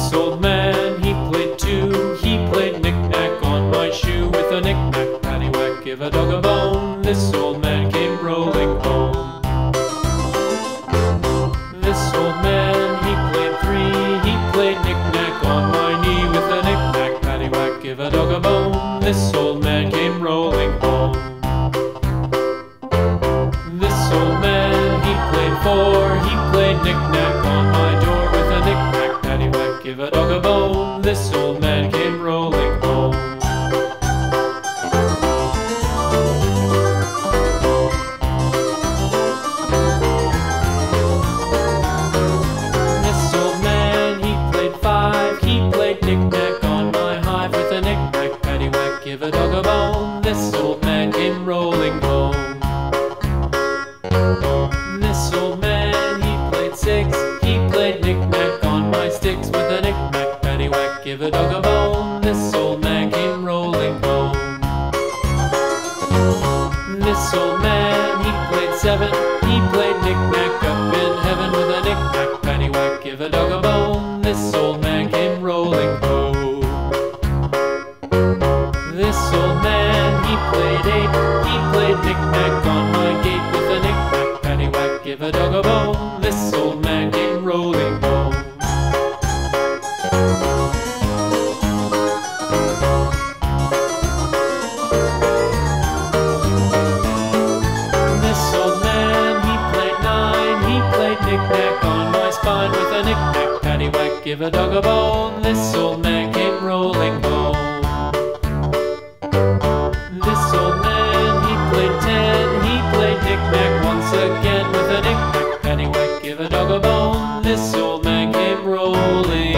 This old man, he played too. He played knick-knack on my shoe. With a knick-knack, paddywhack, give a dog a bone. This old man came rolling home. This old man, he played three. He played knick-knack on my knee. With a knick-knack, paddywhack, give a dog a bone. This old man came rolling home. This old man, he played four. He played knick-knack on my door. With a knick-knack, paddywhack, give a dog a bone. This old man came rolling home. This old man, he played five. He played knick-knack on my hive. With a knick-knack, paddywhack, give a dog a bone. This old man came rolling home. This old man, he played six. He played knick-knack on my sticks. With a knick-knack, paddywhack, give a dog a bone. This old man came rolling home. This old man, he played seven. He played knick-knack up in heaven. With a knick-knack, paddywhack, give a dog a bone. This old man came rolling home. This old man, he played eight. He played knick-knack on my gate. With a knick-knack, paddywhack, give a dog a bone. This old man came rolling home. This old man, he played nine. He played knick-knack on my spine. With a knick-knack, paddywhack, give a dog a bone. This old man came rolling home. This old man, he played ten. He played knick-knack once again. With a knick-knack, paddywhack, give a dog a bone. This old man came rolling